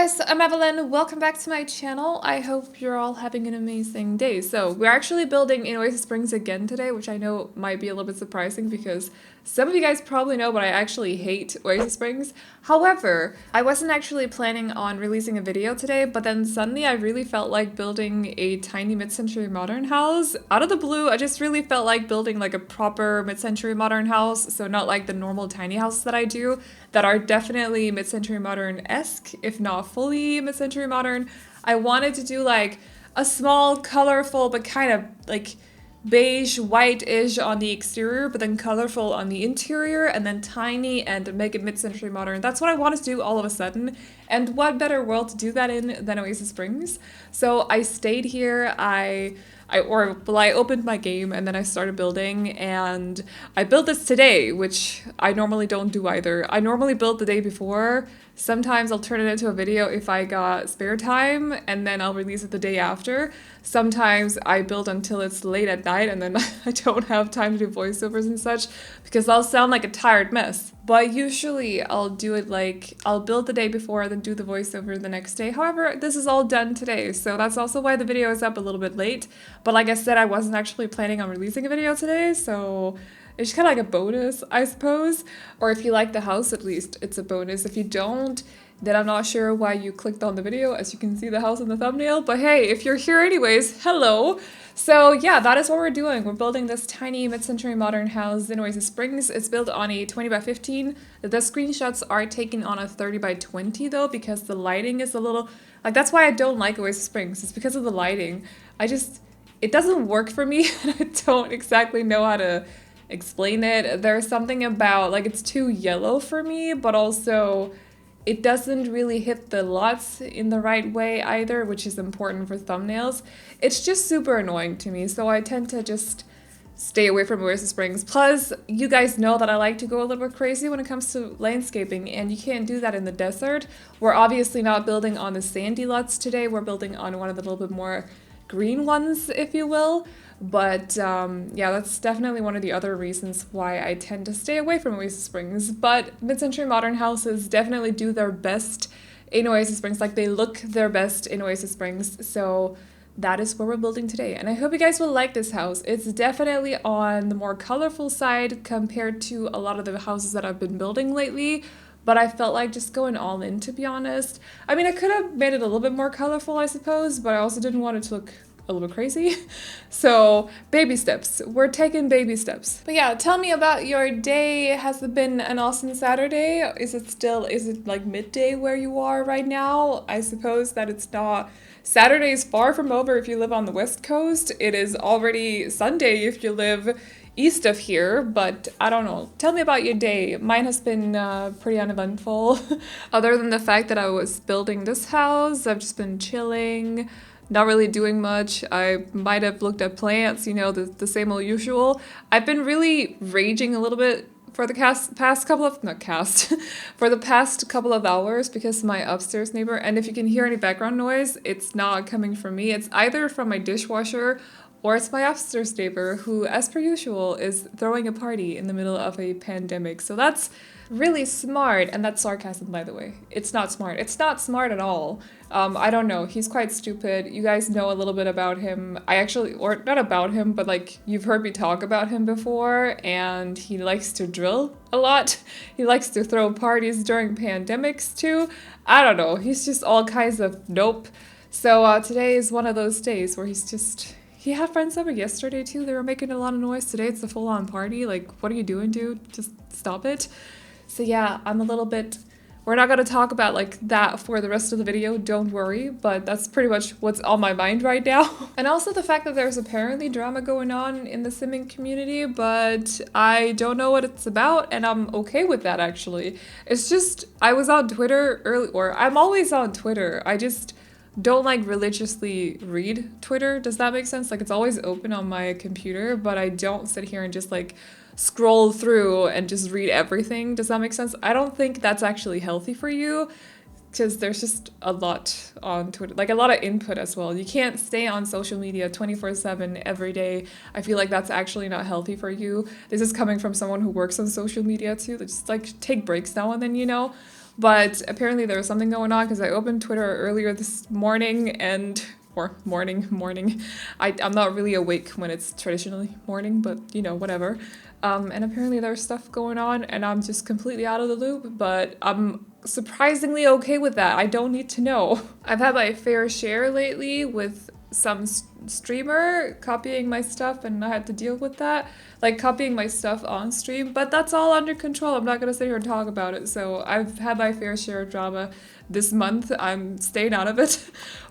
guys, I'm Aveline. Welcome back to my channel. I hope you're all having an amazing day. So we're actually building in Oasis Springs again today, which I know might be a little bit surprising because some of you guys probably know, but I actually hate Oasis Springs. However, I wasn't actually planning on releasing a video today, but then suddenly I really felt like building a tiny mid-century modern house. Out of the blue, I just really felt like building like a proper mid-century modern house, so not like the normal tiny houses that I do, that are definitely mid-century modern-esque, if not fully mid-century modern. I wanted to do like a small, colorful, but kind of like beige, white-ish on the exterior, but then colorful on the interior, and then tiny and make it mid-century modern. That's what I wanted to do all of a sudden, and what better world to do that in than Oasis Springs? So I stayed here, I opened my game and then I started building, and I built this today, which I normally don't do either. I normally build the day before. Sometimes I'll turn it into a video if I got spare time, and then I'll release it the day after. Sometimes I build until it's late at night and then I don't have time to do voiceovers and such because I'll sound like a tired mess. But usually I'll do it like, I'll build the day before, then do the voiceover the next day. However, this is all done today, so that's also why the video is up a little bit late. But like I said, I wasn't actually planning on releasing a video today, so it's kind of like a bonus, I suppose. Or if you like the house, at least it's a bonus. If you don't, then I'm not sure why you clicked on the video, as you can see the house in the thumbnail. But hey, if you're here anyways, hello! So yeah, that is what we're doing. We're building this tiny mid-century modern house in Oasis Springs. It's built on a 20 by 15. The screenshots are taken on a 30 by 20 though, because the lighting is a little... Like, that's why I don't like Oasis Springs. It's because of the lighting. It doesn't work for me, and I don't exactly know how to explain it. There's something about, like, it's too yellow for me, but also it doesn't really hit the LUTs in the right way either, which is important for thumbnails. It's just super annoying to me, so I tend to just stay away from Oasis Springs. Plus, you guys know that I like to go a little bit crazy when it comes to landscaping, and you can't do that in the desert. We're obviously not building on the sandy LUTs today, we're building on one of the little bit more green ones, if you will. But yeah, that's definitely one of the other reasons why I tend to stay away from Oasis Springs. But mid-century modern houses definitely do their best in Oasis Springs. Like, they look their best in Oasis Springs. So that is what we're building today. And I hope you guys will like this house. It's definitely on the more colorful side compared to a lot of the houses that I've been building lately. But I felt like just going all in, to be honest. I mean, I could have made it a little bit more colorful, I suppose, but I also didn't want it to look a little bit crazy. So baby steps. We're taking baby steps. But yeah, tell me about your day. Has it been an awesome Saturday? Is it like midday where you are right now? I suppose that it's not. Saturday is far from over if you live on the West Coast. It is already Sunday if you live east of here, but I don't know. Tell me about your day. Mine has been pretty uneventful. Other than the fact that I was building this house, I've just been chilling, not really doing much. I might have looked at plants, you know, the same old usual. I've been really raging a little bit for the past couple of hours because my upstairs neighbor, and if you can hear any background noise, it's not coming from me. It's either from my dishwasher or it's my upstairs neighbor who, as per usual, is throwing a party in the middle of a pandemic. So that's really smart, and that's sarcasm, by the way. It's not smart. It's not smart at all. I don't know. He's quite stupid. You guys know a little bit about him. Or not about him, but like, you've heard me talk about him before, and he likes to drill a lot. He likes to throw parties during pandemics too. I don't know. He's just all kinds of nope. So today is one of those days where he had friends over yesterday too. They were making a lot of noise. Today it's a full-on party. Like, what are you doing, dude? Just stop it. So yeah, we're not gonna talk about like that for the rest of the video, don't worry, but that's pretty much what's on my mind right now. And also the fact that there's apparently drama going on in the simming community, but I don't know what it's about, and I'm okay with that actually. It's just, I was on Twitter I'm always on Twitter. I just don't like religiously read Twitter. Does that make sense? Like, it's always open on my computer, but I don't sit here and just like scroll through and just read everything. Does that make sense? I don't think that's actually healthy for you because there's just a lot on Twitter, like a lot of input as well. You can't stay on social media 24/7 every day. I feel like that's actually not healthy for you. This is coming from someone who works on social media too. Just like take breaks now and then, you know. But apparently there was something going on because I opened Twitter earlier this morning and or morning. I'm not really awake when it's traditionally morning, but you know, whatever. And apparently there's stuff going on and I'm just completely out of the loop, but I'm surprisingly okay with that. I don't need to know. I've had my fair share lately with some streamer copying my stuff and I had to deal with that, like copying my stuff on stream, but that's all under control. I'm not gonna sit here and talk about it. So I've had my fair share of drama this month. I'm staying out of it.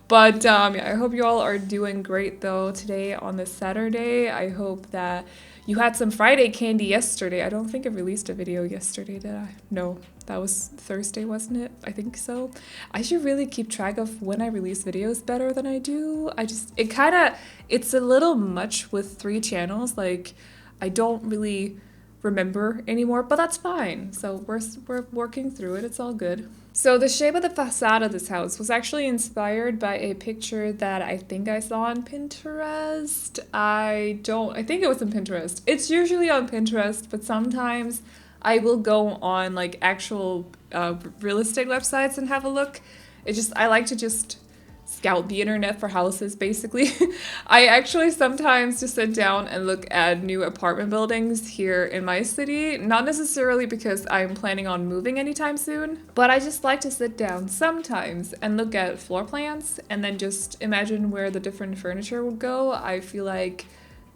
But yeah, I hope you all are doing great though today on this Saturday. I hope that you had some Friday candy yesterday. I don't think I released a video yesterday, did I? No, that was Thursday, wasn't it? I think so. I should really keep track of when I release videos better than I do. It's a little much with 3 channels. Like, I don't really remember anymore, but that's fine. So we're working through it. It's all good. So the shape of the facade of this house was actually inspired by a picture that I think I saw on Pinterest. I think it was on Pinterest. It's usually on Pinterest, but sometimes I will go on like actual real estate websites and have a look. I like to just scout the internet for houses, basically. I actually sometimes just sit down and look at new apartment buildings here in my city, not necessarily because I'm planning on moving anytime soon, but I just like to sit down sometimes and look at floor plans and then just imagine where the different furniture would go. I feel like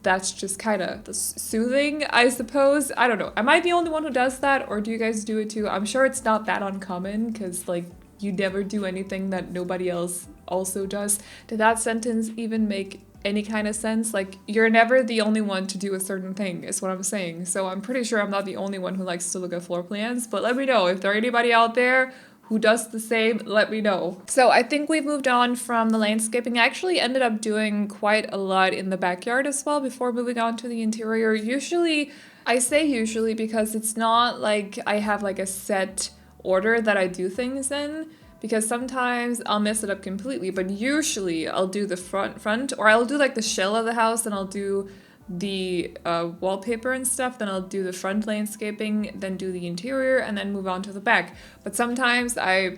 that's just kind of soothing, I suppose. I don't know. Am I the only one who does that, or do you guys do it too? I'm sure it's not that uncommon because, like, you never do anything that nobody else also does. Did that sentence even make any kind of sense? Like, you're never the only one to do a certain thing, is what I'm saying. So I'm pretty sure I'm not the only one who likes to look at floor plans, but let me know if there are anybody out there who does the same, let me know. So I think we've moved on from the landscaping. I actually ended up doing quite a lot in the backyard as well before moving on to the interior. Usually, I say usually because it's not like I have like a set order that I do things in, because sometimes I'll mess it up completely, but usually I'll do the front, or I'll do like the shell of the house, and I'll do the wallpaper and stuff, then I'll do the front landscaping, then do the interior, and then move on to the back. But sometimes I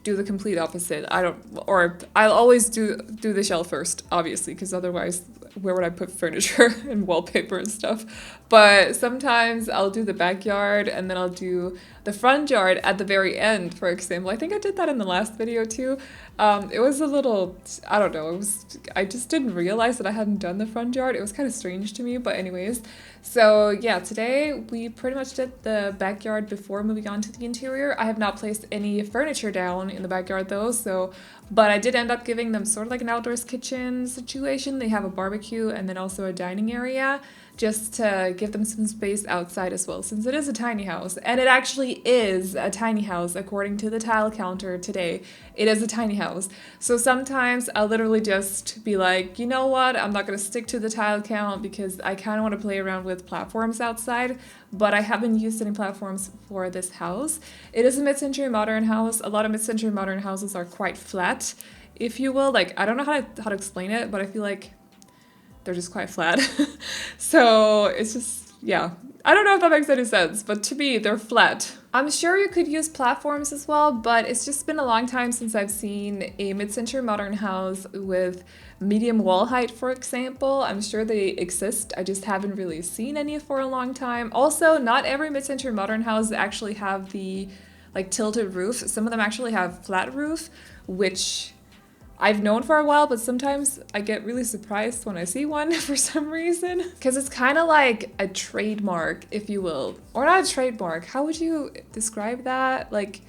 do the complete opposite. I'll always do the shell first, obviously, because otherwise where would I put furniture and wallpaper and stuff? But sometimes I'll do the backyard and then I'll do the front yard at the very end, for example. I think I did that in the last video too. It was a little, I don't know, I just didn't realize that I hadn't done the front yard. It was kind of strange to me, but anyways. So yeah, today we pretty much did the backyard before moving on to the interior. I have not placed any furniture down in the backyard though, but I did end up giving them sort of like an outdoors kitchen situation. They have a barbecue and then also a dining area, just to give them some space outside as well, since it is a tiny house. And it actually is a tiny house, according to the tile counter today. It is a tiny house. So sometimes I'll literally just be like, you know what, I'm not gonna stick to the tile count because I kind of want to play around with platforms outside, but I haven't used any platforms for this house. It is a mid-century modern house. A lot of mid-century modern houses are quite flat, if you will. Like, I don't know how to explain it, but I feel like they're just quite flat. So it's just, yeah. I don't know if that makes any sense, but to me, they're flat. I'm sure you could use platforms as well, but it's just been a long time since I've seen a mid-century modern house with medium wall height, for example. I'm sure they exist. I just haven't really seen any for a long time. Also, not every mid-century modern house actually have the like tilted roof. Some of them actually have flat roof, which I've known for a while, but sometimes I get really surprised when I see one for some reason. Because it's kind of like a trademark, if you will. Or not a trademark, how would you describe that? Like,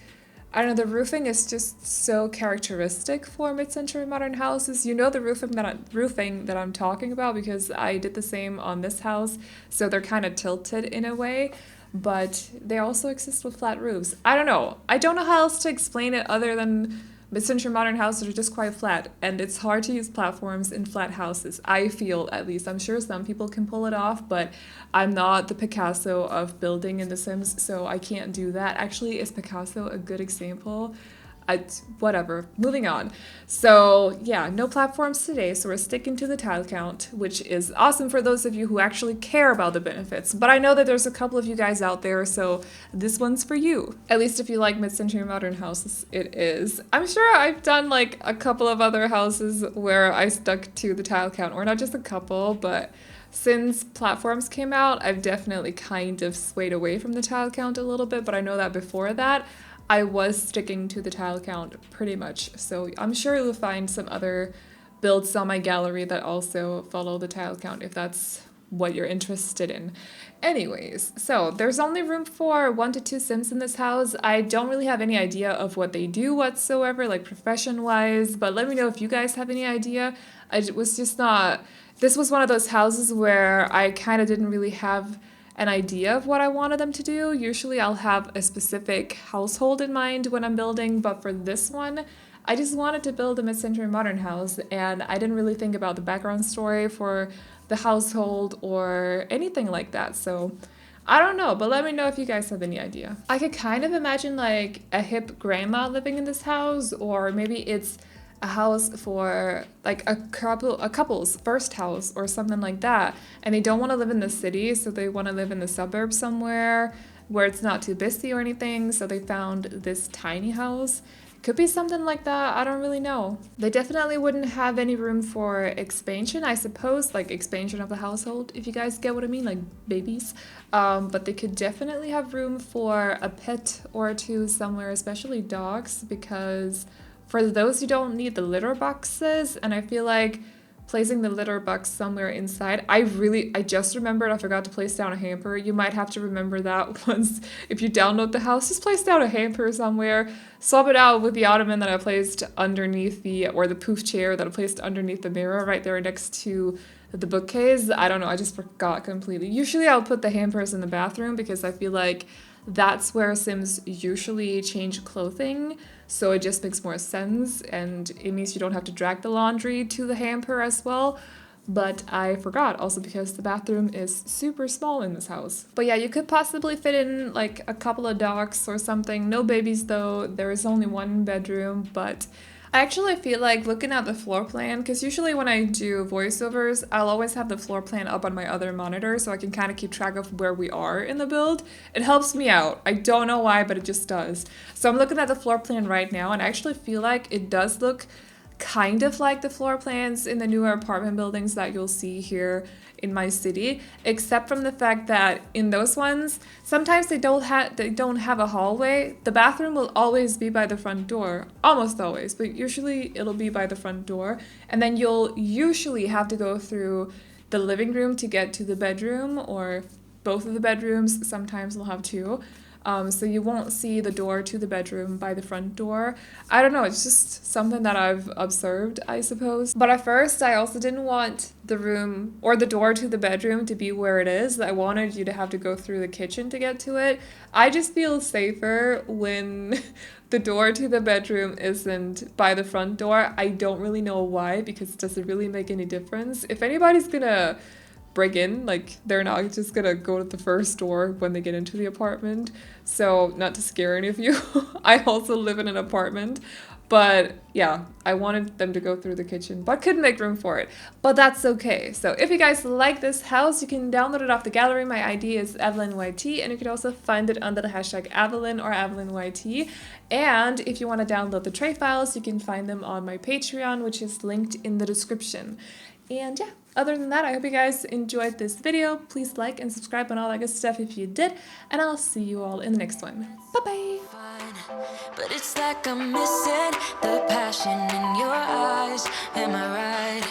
I don't know, the roofing is just so characteristic for mid-century modern houses. You know the roofing that I'm talking about because I did the same on this house. So they're kind of tilted in a way, but they also exist with flat roofs. I don't know. I don't know how else to explain it other than mid-century modern houses are just quite flat, and it's hard to use platforms in flat houses, I feel, at least. I'm sure some people can pull it off, but I'm not the Picasso of building in The Sims, so I can't do that. Actually, is Picasso a good example? Whatever, moving on. So yeah, no platforms today, so we're sticking to the tile count, which is awesome for those of you who actually care about the benefits. But I know that there's a couple of you guys out there, so this one's for you. At least if you like mid-century modern houses, it is. I'm sure I've done like a couple of other houses where I stuck to the tile count, or not just a couple, but since platforms came out, I've definitely kind of swayed away from the tile count a little bit, but I know that before that, I was sticking to the tile count pretty much. So I'm sure you'll find some other builds on my gallery that also follow the tile count if that's what you're interested in. Anyways, so there's only room for 1 to 2 Sims in this house. I don't really have any idea of what they do whatsoever, like profession-wise, but let me know if you guys have any idea. This was one of those houses where I kind of didn't really have an idea of what I wanted them to do. Usually I'll have a specific household in mind when I'm building, but for this one, I just wanted to build a mid-century modern house, and I didn't really think about the background story for the household or anything like that. So I don't know, but let me know if you guys have any idea. I could kind of imagine like a hip grandma living in this house, or maybe it's a house for like a couple's first house or something like that, and they don't want to live in the city, so they want to live in the suburbs somewhere where it's not too busy or anything, so they found this tiny house. Could be something like that, I don't really know. They definitely wouldn't have any room for expansion, I suppose, like expansion of the household, if you guys get what I mean, like babies. But they could definitely have room for a pet or two somewhere, especially dogs, because for those who don't need the litter boxes, and I feel like placing the litter box somewhere inside, I just remembered I forgot to place down a hamper. You might have to remember that once, if you download the house, just place down a hamper somewhere, swap it out with the ottoman that I placed underneath or the poof chair that I placed underneath the mirror right there next to the bookcase. I don't know, I just forgot completely. Usually I'll put the hampers in the bathroom because I feel like that's where Sims usually change clothing, so it just makes more sense, and it means you don't have to drag the laundry to the hamper as well. But I forgot, also because the bathroom is super small in this house. But yeah, you could possibly fit in like a couple of dogs or something. No babies though, there is only 1 bedroom, but I actually feel like looking at the floor plan, because usually when I do voiceovers, I'll always have the floor plan up on my other monitor so I can kind of keep track of where we are in the build. It helps me out. I don't know why, but it just does. So I'm looking at the floor plan right now, and I actually feel like it does look kind of like the floor plans in the newer apartment buildings that you'll see here in my city, except from the fact that in those ones, sometimes they don't have a hallway. The bathroom will always be by the front door, almost always, but usually it'll be by the front door, and then you'll usually have to go through the living room to get to the bedroom, or both of the bedrooms. Sometimes they'll have 2. So you won't see the door to the bedroom by the front door. I don't know, it's just something that I've observed, I suppose. But at first, I also didn't want the room or the door to the bedroom to be where it is. I wanted you to have to go through the kitchen to get to it. I just feel safer when the door to the bedroom isn't by the front door. I don't really know why, because it doesn't really make any difference. If anybody's gonna break in, like, they're not just gonna go to the first door when they get into the apartment. So not to scare any of you, I also live in an apartment, but yeah, I wanted them to go through the kitchen, but couldn't make room for it, but that's okay. So if you guys like this house, you can download it off the gallery. My ID is AvelineYT, and you can also find it under the hashtag Aveline or AvelineYT. And if you want to download the tray files, you can find them on my Patreon, which is linked in the description. And yeah, other than that, I hope you guys enjoyed this video. Please like and subscribe and all that good stuff if you did, and I'll see you all in the next one. Bye-bye! But it's like I'm missing the passion in your eyes. Am I right?